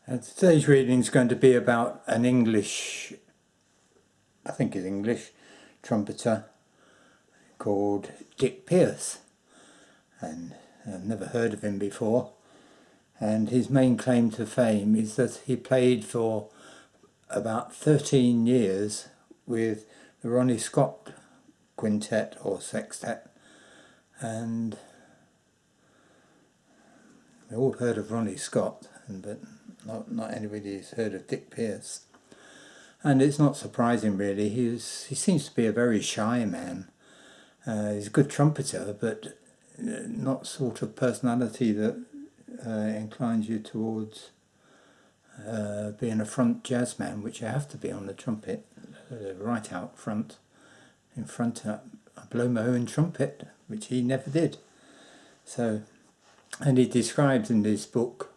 Today's reading is going to be about an English, I think it's English, trumpeter called Dick Pearce. And I've never heard of him before. And his main claim to fame is that he played for about 13 years with the Ronnie Scott quintet or sextet. And we all heard of Ronnie Scott, but not anybody has heard of Dick Pearce. And it's not surprising really. He seems to be a very shy man. He's a good trumpeter, but not sort of personality that inclines you towards being a front jazz man, which you have to be on the trumpet, right out front. In front, I blow my own trumpet, which he never did. So, and he describes in this book,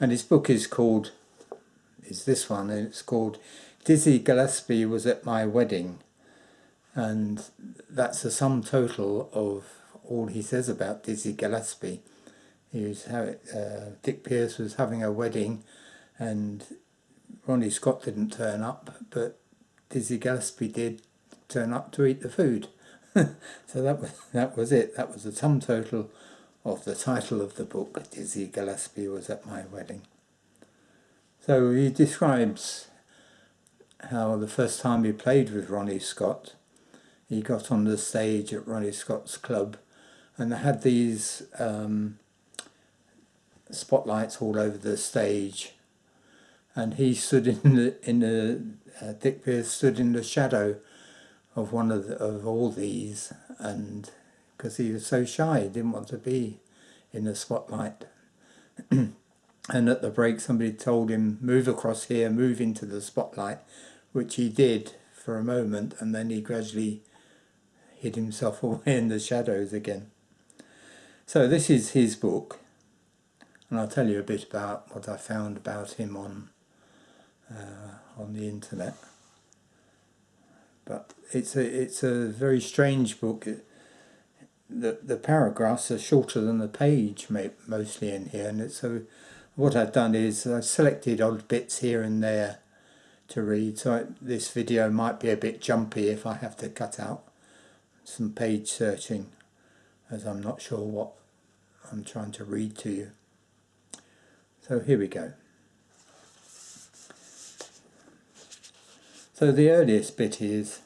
and his book is this one, and it's called Dizzy Gillespie Was at My Wedding. And that's the sum total of all he says about Dizzy Gillespie. Dick Pearce was having a wedding and Ronnie Scott didn't turn up, but Dizzy Gillespie did turn up to eat the food. So that was it. That was the sum total of the title of the book, Dizzy Gillespie Was at My Wedding. So he describes how the first time he played with Ronnie Scott, he got on the stage at Ronnie Scott's club, and they had these spotlights all over the stage, and he stood Dick Pearce stood in the shadow of one of all these, and because he was so shy, he didn't want to be in the spotlight. And at the break, somebody told him, move across here, move into the spotlight, which he did for a moment, and then he gradually hid himself away in the shadows again. So this is his book, and I'll tell you a bit about what I found about him on the internet. But it's a very strange book. The paragraphs are shorter than the page, mostly in here, and so what I've done is I've selected odd bits here and there to read. So this video might be a bit jumpy if I have to cut out some page searching, as I'm not sure what I'm trying to read to you. So here we go. So the earliest bit is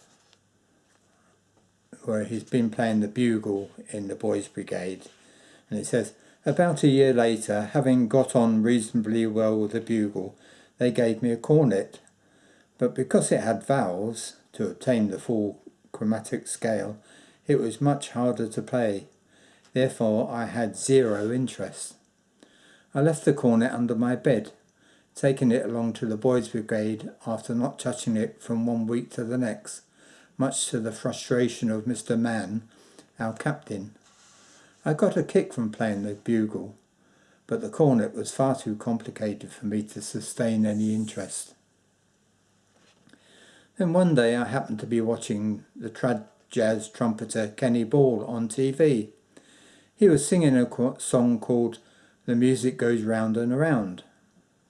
where he's been playing the bugle in the Boys' Brigade, and it says, about a year later, having got on reasonably well with the bugle, they gave me a cornet, but because it had vowels, to obtain the full chromatic scale, it was much harder to play. Therefore I had zero interest. I left the cornet under my bed, taking it along to the Boys' Brigade after not touching it from 1 week to the next, much to the frustration of Mr. Mann, our captain. I got a kick from playing the bugle, but the cornet was far too complicated for me to sustain any interest. Then one day I happened to be watching the trad jazz trumpeter Kenny Ball on TV. He was singing a song called The Music Goes Round and Around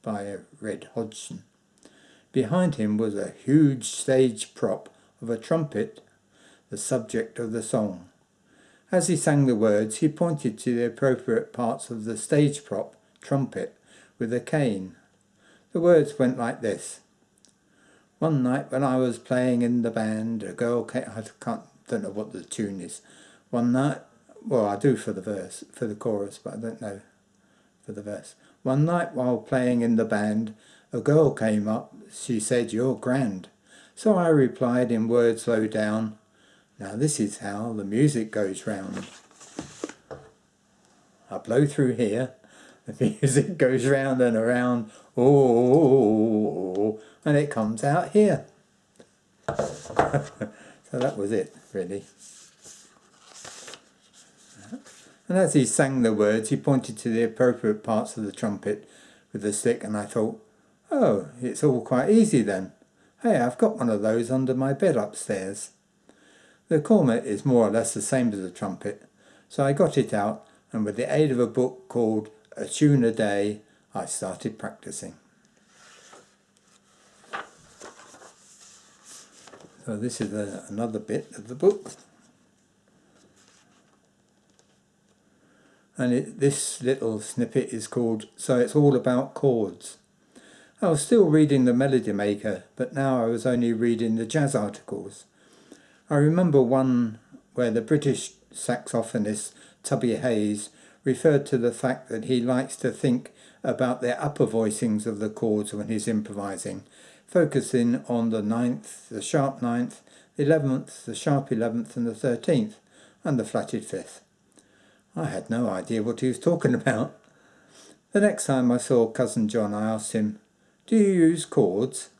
by Red Hodgson. Behind him was a huge stage prop of a trumpet, the subject of the song. As he sang the words, he pointed to the appropriate parts of the stage prop, trumpet, with a cane. The words went like this. One night when I was playing in the band, a girl came... don't know what the tune is. One night... Well, I do for the chorus, but I don't know for the verse. One night while playing in the band, a girl came up. She said, "You're grand." So I replied in words low down, "Now this is how the music goes round. I blow through here, the music goes round and around, oh, and it comes out here." So that was it, really. And as he sang the words, he pointed to the appropriate parts of the trumpet with the stick, and I thought, oh, it's all quite easy then. Hey, I've got one of those under my bed upstairs. The cornet is more or less the same as the trumpet, so I got it out, and with the aid of a book called A Tune a Day, I started practicing. So this is another bit of the book. And this little snippet is called So It's All About Chords. I was still reading the Melody Maker, but now I was only reading the jazz articles. I remember one where the British saxophonist Tubby Hayes referred to the fact that he likes to think about the upper voicings of the chords when he's improvising, focusing on the ninth, the sharp ninth, the 11th, the sharp 11th and the 13th, and the flatted 5th. I had no idea what he was talking about. The next time I saw Cousin John, I asked him, "Do you use chords?"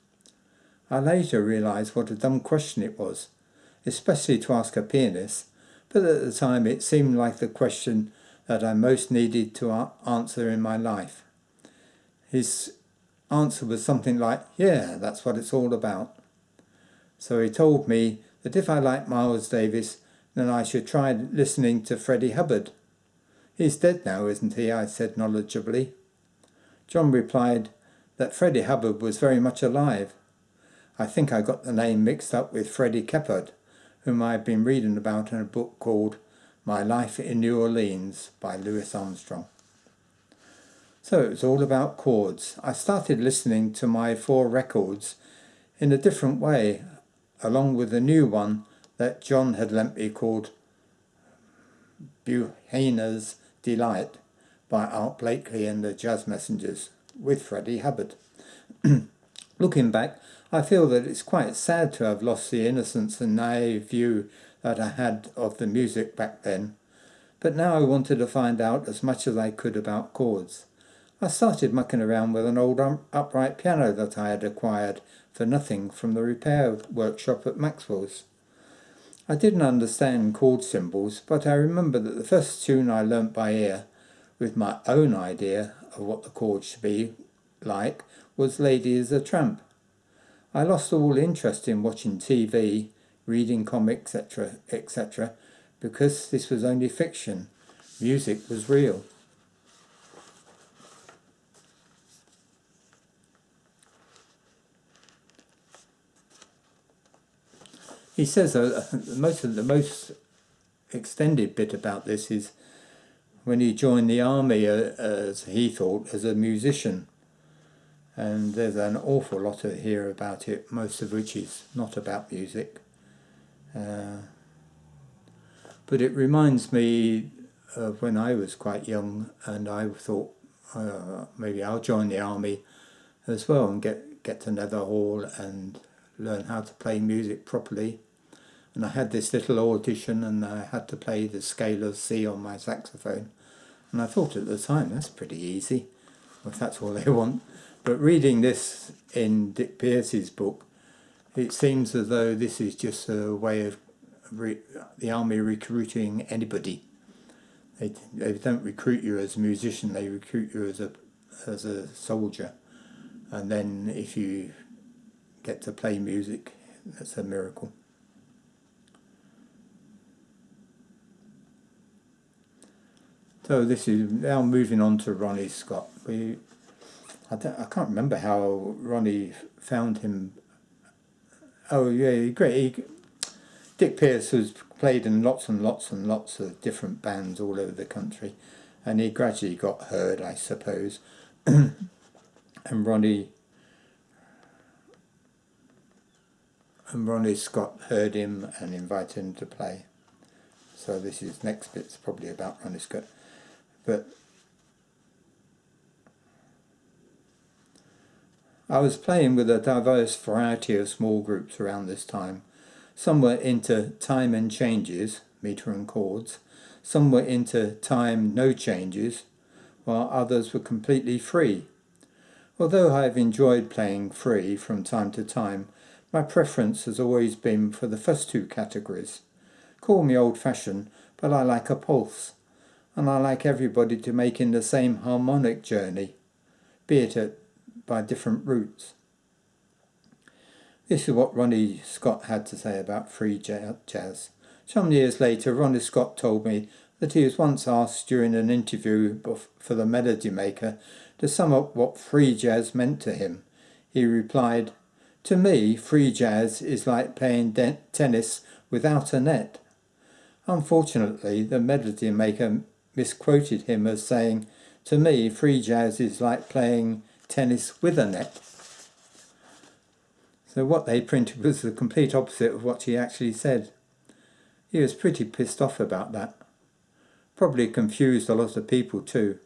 I later realised what a dumb question it was, especially to ask a pianist, but at the time it seemed like the question that I most needed to answer in my life. His answer was something like, "Yeah, that's what it's all about." So he told me that if I liked Miles Davis, then I should try listening to Freddie Hubbard. "He's dead now, isn't he?" I said knowledgeably. John replied that Freddie Hubbard was very much alive. I think I got the name mixed up with Freddie Keppard, whom I had been reading about in a book called My Life in New Orleans by Louis Armstrong. So it was all about chords. I started listening to my 4 records in a different way, along with a new one that John had lent me called Buhana's Delight by Art Blakely and the Jazz Messengers with Freddie Hubbard. Looking back, I feel that it's quite sad to have lost the innocence and naive view that I had of the music back then, but now I wanted to find out as much as I could about chords. I started mucking around with an old upright piano that I had acquired for nothing from the repair workshop at Maxwell's. I didn't understand chord symbols, but I remember that the first tune I learnt by ear, with my own idea of what the chords should be like, was Lady is a Tramp. I lost all interest in watching TV, reading comics, etc., because this was only fiction. Music was real. He says the most extended bit about this is when he joined the army, as he thought, as a musician. And there's an awful lot here about it, most of which is not about music. But it reminds me of when I was quite young, and I thought maybe I'll join the army as well and get to Nether Hall and learn how to play music properly. And I had this little audition and I had to play the scale of C on my saxophone. And I thought at the time, that's pretty easy, if that's all they want. But reading this in Dick Pearce's book, it seems as though this is just a way of the army recruiting anybody. They don't recruit you as a musician, they recruit you as a soldier. And then if you get to play music, that's a miracle. So this is now moving on to Ronnie Scott. I can't remember how Ronnie found him. Oh yeah, great. Dick Pearce was played in lots and lots and lots of different bands all over the country, and he gradually got heard, I suppose. And Ronnie Scott heard him and invited him to play. So this is next bit's probably about Ronnie Scott. But I was playing with a diverse variety of small groups around this time. Some were into time and changes, meter and chords. Some were into time, no changes, while others were completely free. Although I have enjoyed playing free from time to time, my preference has always been for the first 2 categories. Call me old-fashioned, but I like a pulse. And I like everybody to make in the same harmonic journey, be it by different routes. This is what Ronnie Scott had to say about free jazz. Some years later, Ronnie Scott told me that he was once asked during an interview for the Melody Maker to sum up what free jazz meant to him. He replied, To me, free jazz is like playing tennis without a net. Unfortunately, the melody maker misquoted him as saying, to me, free jazz is like playing tennis with a net. So what they printed was the complete opposite of what he actually said. He was pretty pissed off about that. Probably confused a lot of people too.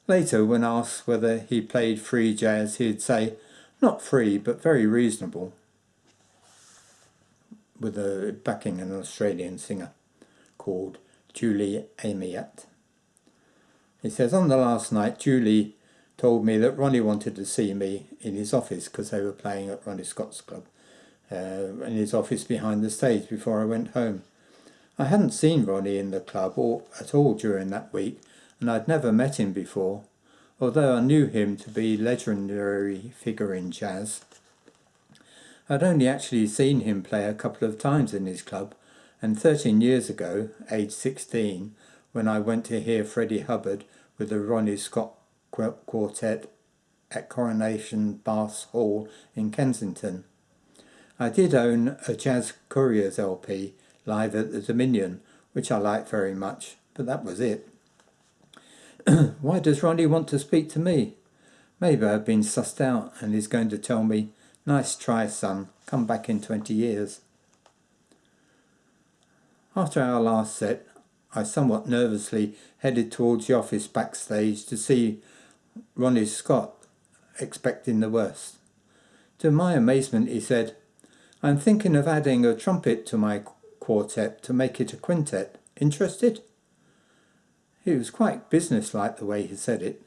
Later, when asked whether he played free jazz, he'd say, not free, but very reasonable, with a backing an Australian singer called Julie Amiat. He says, on the last night, Julie told me that Ronnie wanted to see me in his office because they were playing at Ronnie Scott's club, in his office behind the stage before I went home. I hadn't seen Ronnie in the club at all during that week, and I'd never met him before, although I knew him to be a legendary figure in jazz. I'd only actually seen him play a couple of times in his club, and 13 years ago, aged 16, when I went to hear Freddie Hubbard with the Ronnie Scott Quartet at Coronation Baths Hall in Kensington. I did own a Jazz Couriers LP live at the Dominion, which I liked very much, but that was it. Why does Ronnie want to speak to me? Maybe I've been sussed out and he's going to tell me, nice try, son, come back in 20 years. After our last set, I somewhat nervously headed towards the office backstage to see Ronnie Scott, expecting the worst. To my amazement, he said, I'm thinking of adding a trumpet to my quartet to make it a quintet. Interested? He was quite businesslike the way he said it.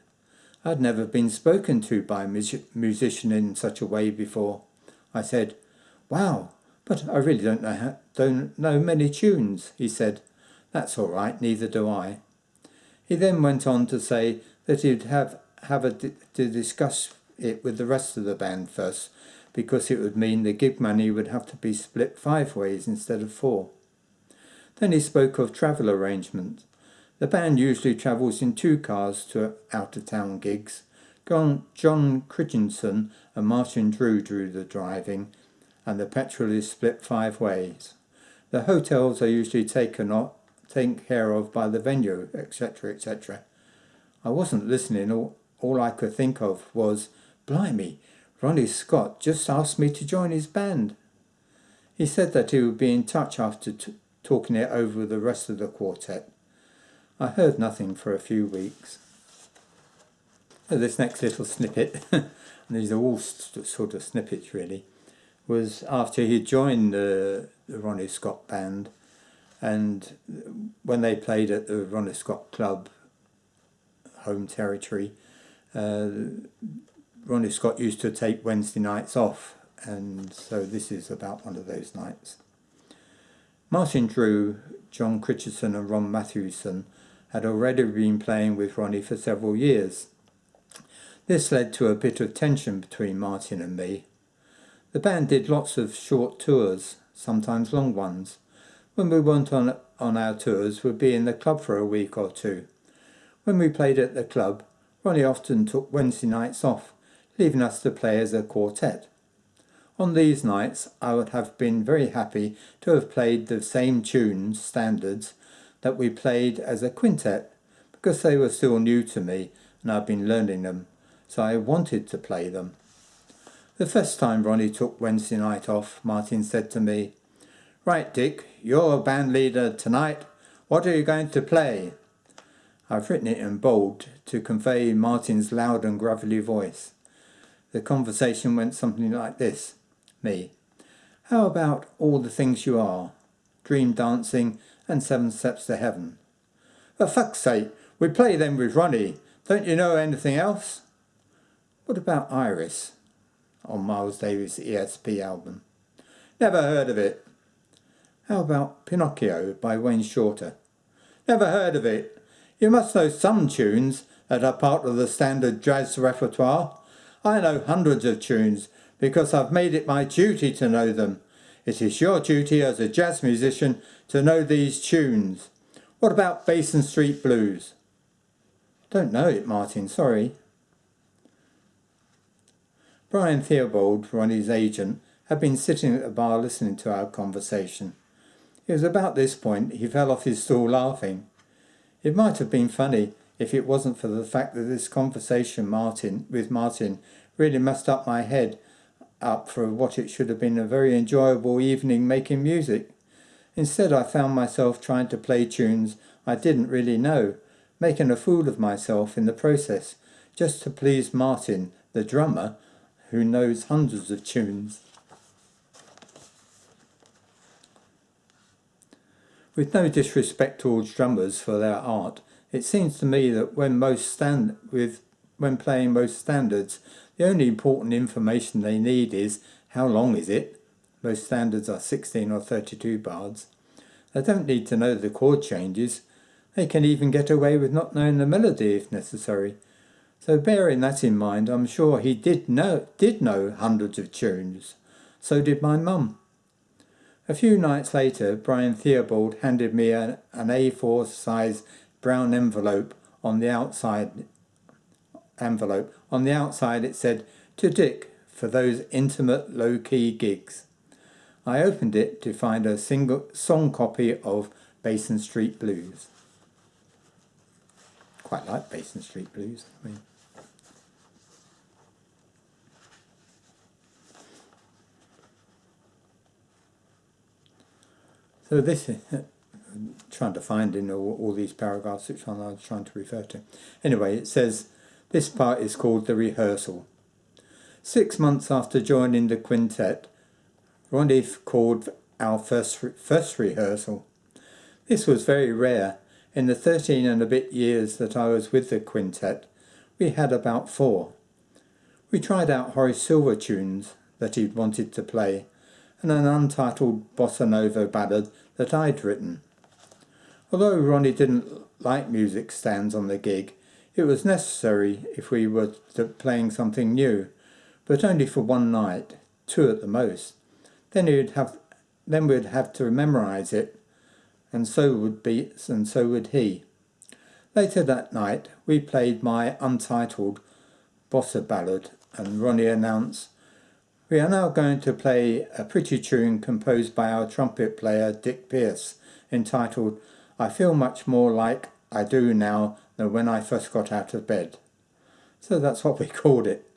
I'd never been spoken to by a musician in such a way before. I said, wow, but I really don't know many tunes, he said. That's all right, neither do I. He then went on to say that he'd have to discuss it with the rest of the band first, because it would mean the gig money would have to be split 5 ways instead of 4. Then he spoke of travel arrangements. The band usually travels in 2 cars to out-of-town gigs. John Christensen and Martin Drew do the driving, and the petrol is split 5 ways. The hotels are usually taken care of by the venue, etc., etc. I wasn't listening. All I could think of was, blimey, Ronnie Scott just asked me to join his band. He said that he would be in touch after talking it over with the rest of the quartet. I heard nothing for a few weeks. So this next little snippet, and these are all sort of snippets really, was after he joined the Ronnie Scott band, and when they played at the Ronnie Scott Club, home territory, Ronnie Scott used to take Wednesday nights off, and so this is about one of those nights. Martin Drew, John Christensen and Ron Matthewson had already been playing with Ronnie for several years. This led to a bit of tension between Martin and me. The band did lots of short tours, sometimes long ones. When we went on our tours, we'd be in the club for a week or 2. When we played at the club, Ronnie often took Wednesday nights off, leaving us to play as a quartet. On these nights, I would have been very happy to have played the same tunes, standards, that we played as a quintet, because they were still new to me and I'd been learning them, so I wanted to play them. The first time Ronnie took Wednesday night off, Martin said to me, right, Dick, you're band leader tonight. What are you going to play? I've written it in bold to convey Martin's loud and gravelly voice. The conversation went something like this. Me. How about All the Things You Are, Dream Dancing and 7 Steps to Heaven? For fuck's sake, we play them with Ronnie. Don't you know anything else? What about Iris on Miles Davis' ESP album? Never heard of it. How about Pinocchio by Wayne Shorter? Never heard of it. You must know some tunes that are part of the standard jazz repertoire. I know hundreds of tunes because I've made it my duty to know them. It is your duty as a jazz musician to know these tunes. What about Basin Street Blues? Don't know it, Martin, sorry. Brian Theobald, Ronnie's agent, had been sitting at the bar listening to our conversation. It was about this point he fell off his stool laughing. It might have been funny if it wasn't for the fact that this conversation with Martin really messed up my head up for what it should have been a very enjoyable evening making music. Instead, I found myself trying to play tunes I didn't really know, making a fool of myself in the process, just to please Martin, the drummer, who knows hundreds of tunes. With no disrespect towards drummers for their art, it seems to me that when playing most standards, the only important information they need is how long is it. Most standards are 16 or 32 bars. They don't need to know the chord changes. They can even get away with not knowing the melody if necessary. So bearing that in mind, I'm sure he did know hundreds of tunes. So did my mum. A few nights later, Brian Theobald handed me an A4 size brown envelope. On the outside it said, "To Dick, for those intimate low-key gigs." I opened it to find a single song copy of Basin Street Blues. Quite like Basin Street Blues. So this is trying to find in all these paragraphs which one I was trying to refer to. Anyway, it says, this part is called the rehearsal. 6 months after joining the quintet, Ronnie called our first rehearsal. This was very rare. In the 13 and a bit years that I was with the quintet, we had about 4. We tried out Horace Silver tunes that he'd wanted to play, and an untitled bossa nova ballad that I'd written. Although Ronnie didn't like music stands on the gig, it was necessary if we were playing something new, but only for one night, 2 at the most. Then we'd have to memorise it, and so would he. Later that night, we played my untitled bossa ballad, and Ronnie announced, "We are now going to play a pretty tune composed by our trumpet player Dick Pearce, entitled 'I Feel Much More Like I Do Now Than When I First Got Out of Bed.'" So that's what we called it.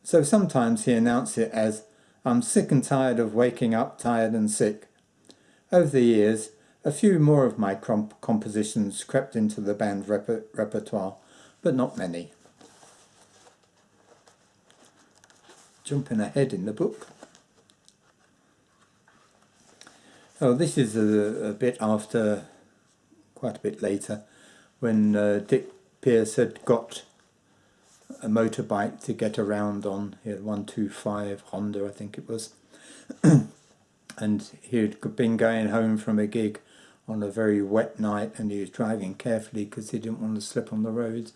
So sometimes he announced it as, "I'm sick and tired of waking up tired and sick." Over the years, a few more of my compositions crept into the band repertoire, but not many. Jumping ahead in the book. Oh, this is a bit after, quite a bit later, when Dick Pearce had got a motorbike to get around on. He had 125 Honda, I think it was. And he'd been going home from a gig on a very wet night, and he was driving carefully because he didn't want to slip on the roads,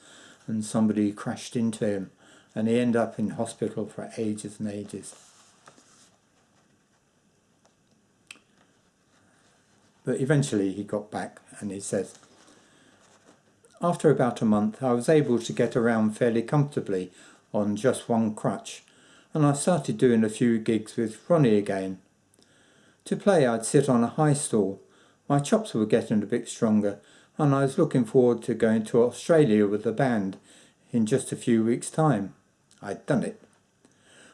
and somebody crashed into him, and he ended up in hospital for ages and ages. But eventually he got back, and he says, "After about a month, I was able to get around fairly comfortably on just one crutch, and I started doing a few gigs with Ronnie again. To play, I'd sit on a high stool. My chops were getting a bit stronger, and I was looking forward to going to Australia with the band in just a few weeks' time. I'd done it.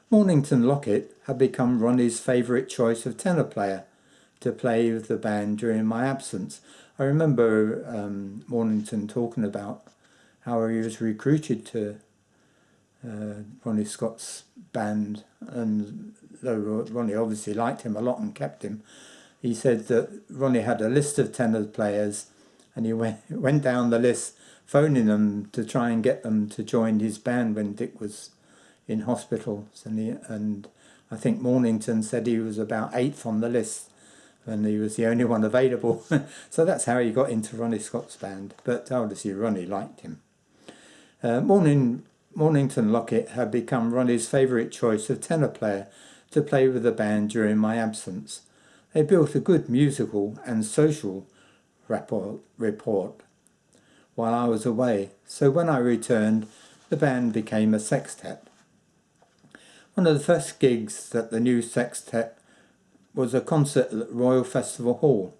Mornington Lockett had become Ronnie's favourite choice of tenor player to play with the band during my absence. I remember Mornington talking about how he was recruited to Ronnie Scott's band, and though Ronnie obviously liked him a lot and kept him, he said that Ronnie had a list of tenor players, and he went down the list phoning them to try and get them to join his band when Dick was in hospital. And I think Mornington said he was about 8th on the list, and he was the only one available. So that's how he got into Ronnie Scott's band. But obviously Ronnie liked him. Mornington Lockett had become Ronnie's favourite choice of tenor player to play with the band during my absence. They built a good musical and social rapport while I was away, so when I returned, the band became a sextet. One of the first gigs that the new sextet was a concert at Royal Festival Hall.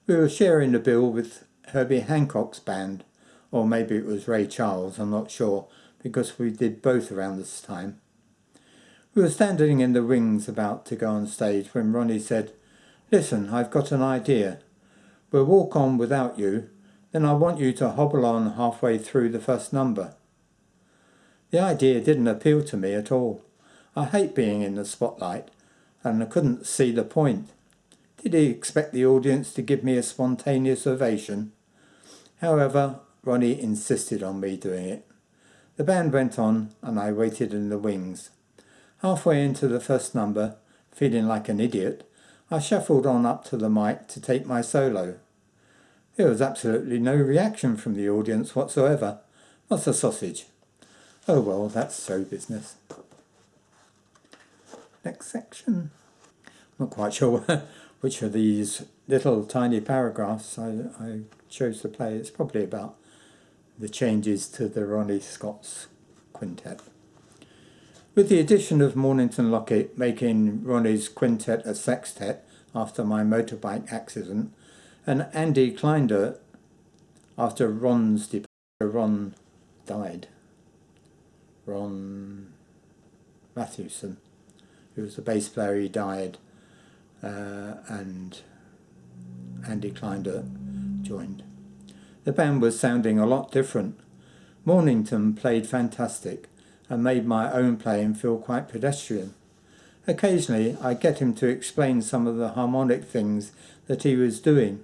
We were sharing the bill with Herbie Hancock's band, or maybe it was Ray Charles, I'm not sure, because we did both around this time. We were standing in the wings about to go on stage when Ronnie said, "Listen, I've got an idea. We'll walk on without you, then I want you to hobble on halfway through the first number." The idea didn't appeal to me at all. I hate being in the spotlight, and I couldn't see the point. Did he expect the audience to give me a spontaneous ovation? However, Ronnie insisted on me doing it. The band went on, and I waited in the wings. Halfway into the first number, feeling like an idiot, I shuffled on up to the mic to take my solo. There was absolutely no reaction from the audience whatsoever. What's a sausage? Oh well, that's show business. Next section. Not quite sure which of these little tiny paragraphs I chose to play. It's probably about the changes to the Ronnie Scott's quintet. With the addition of Mornington Lockett making Ronnie's quintet a sextet after my motorbike accident, and Andy Kleindert after Ron's departure, Ron died. Ron Matthewson, who was the bass player, he died, and Andy Kleindert joined. The band was sounding a lot different. Mornington played fantastic and made my own playing feel quite pedestrian. Occasionally I get him to explain some of the harmonic things that he was doing.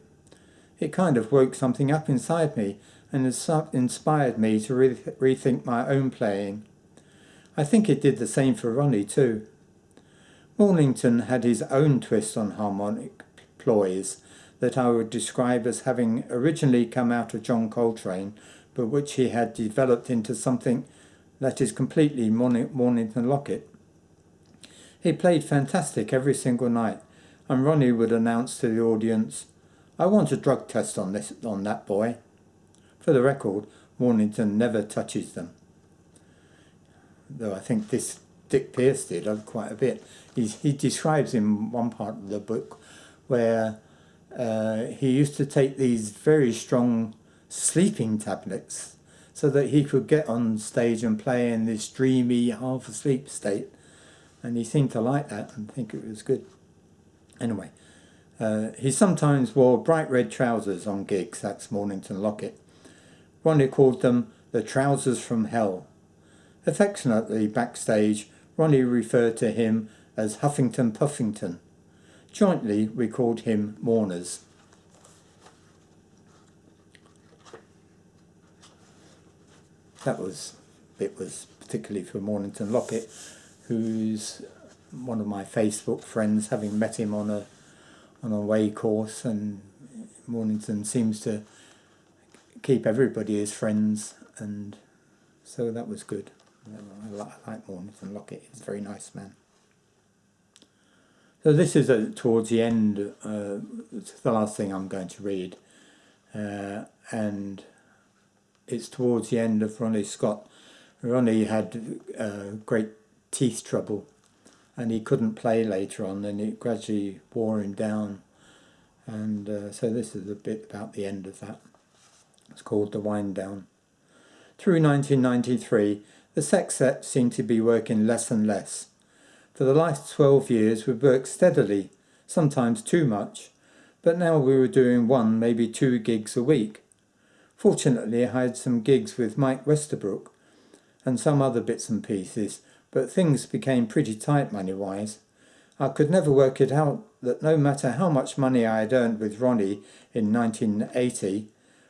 It kind of woke something up inside me and inspired me to rethink my own playing. I think it did the same for Ronnie too. Mornington had his own twist on harmonic ploys that I would describe as having originally come out of John Coltrane, but which he had developed into something that is completely Mornington Lockett. He played fantastic every single night, and Ronnie would announce to the audience, "I want a drug test on that boy." For the record, Mornington never touches them. Though I think this Dick Pearce did quite a bit. He describes in one part of the book where he used to take these very strong sleeping tablets so that he could get on stage and play in this dreamy, half-asleep state. And he seemed to like that and think it was good. Anyway, he sometimes wore bright red trousers on gigs. That's Mornington Lockett. Ronnie called them the trousers from hell. Affectionately backstage, Ronnie referred to him as Huffington Puffington. Jointly, we called him Mourners. It was particularly for Mornington Lockett, who's one of my Facebook friends, having met him on a way course, and Mornington seems to keep everybody as friends, and so that was good. I like Mornington Lockett. He's a very nice man. So this is towards the end. It's the last thing I'm going to read, and it's towards the end of Ronnie Scott. Ronnie had great teeth trouble, and he couldn't play later on, and it gradually wore him down. And so this is a bit about the end of that. It's called The Wind Down. Through 1993, the sextet seemed to be working less and less. For the last 12 years we've worked steadily, sometimes too much, but now we were doing 1, maybe 2 gigs a week. Fortunately I had some gigs with Mike Westerbrook and some other bits and pieces, but things became pretty tight money-wise. I could never work it out that no matter how much money I had earned with Ronnie in 1980,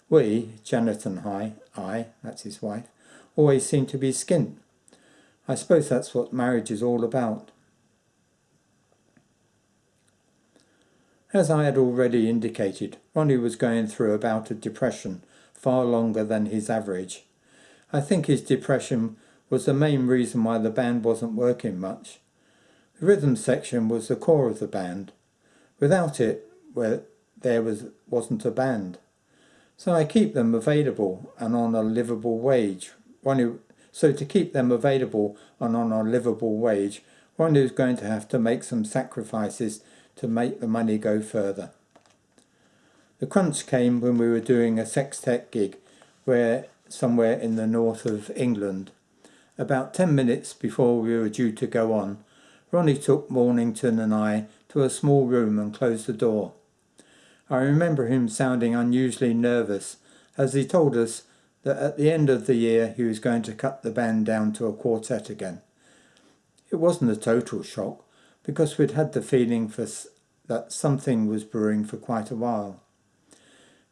we, Janet and I, that's his wife, always seemed to be skint. I suppose that's what marriage is all about. As I had already indicated, Ronnie was going through a bout of depression, far longer than his average. I think his depression was the main reason why the band wasn't working much. The rhythm section was the core of the band. Without it, there wasn't a band. So I keep them available and on a livable wage. So to keep them available and on a livable wage, Ronnie was going to have to make some sacrifices to make the money go further. The crunch came when we were doing a sextet gig somewhere in the north of England. About 10 minutes before we were due to go on, Ronnie took Mornington and I to a small room and closed the door. I remember him sounding unusually nervous as he told us that at the end of the year he was going to cut the band down to a quartet again. It wasn't a total shock because we'd had the feeling that something was brewing for quite a while.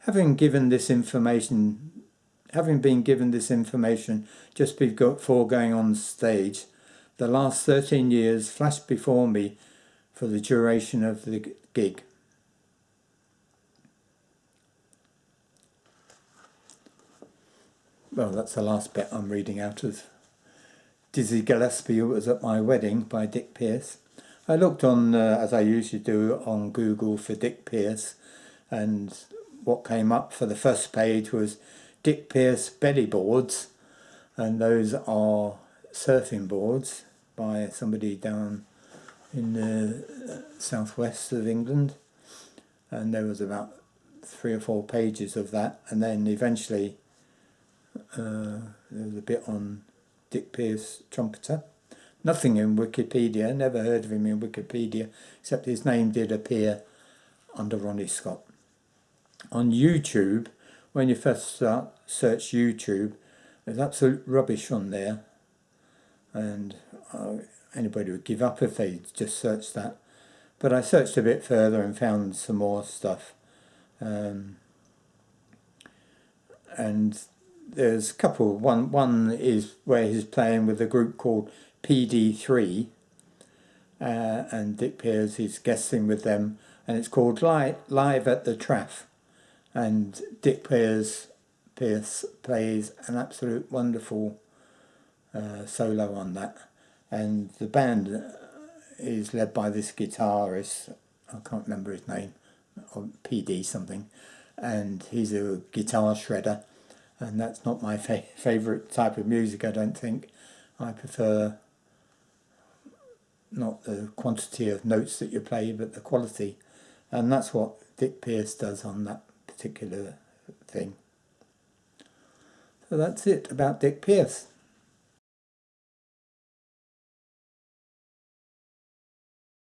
Having been given this information just before going on stage, the last 13 years flashed before me for the duration of the gig. Well, that's the last bit I'm reading out of Dizzy Gillespie, who was at my wedding, by Dick Pearce. I looked on, as I usually do, on Google for Dick Pearce, and what came up for the first page was Dick Pearce belly boards, and those are surfing boards by somebody down in the southwest of England, and there was about 3 or 4 pages of that, and then eventually there was a bit on Dick Pearce trumpeter. Nothing in Wikipedia, never heard of him in Wikipedia, except his name did appear under Ronnie Scott. On YouTube, when you first search YouTube, there's absolute rubbish on there, and anybody would give up if they just searched that. But I searched a bit further and found some more stuff. And there's a couple. One is where he's playing with a group called PD3, and Dick Pearce is guesting with them, and it's called Live at the Traff. And Dick Pearce plays an absolute wonderful solo on that. And the band is led by this guitarist, I can't remember his name, or PD something, and he's a guitar shredder, and that's not my favourite type of music, I don't think. I prefer not the quantity of notes that you play, but the quality, and that's what Dick Pearce does on that particular thing. So that's it about Dick Pearce.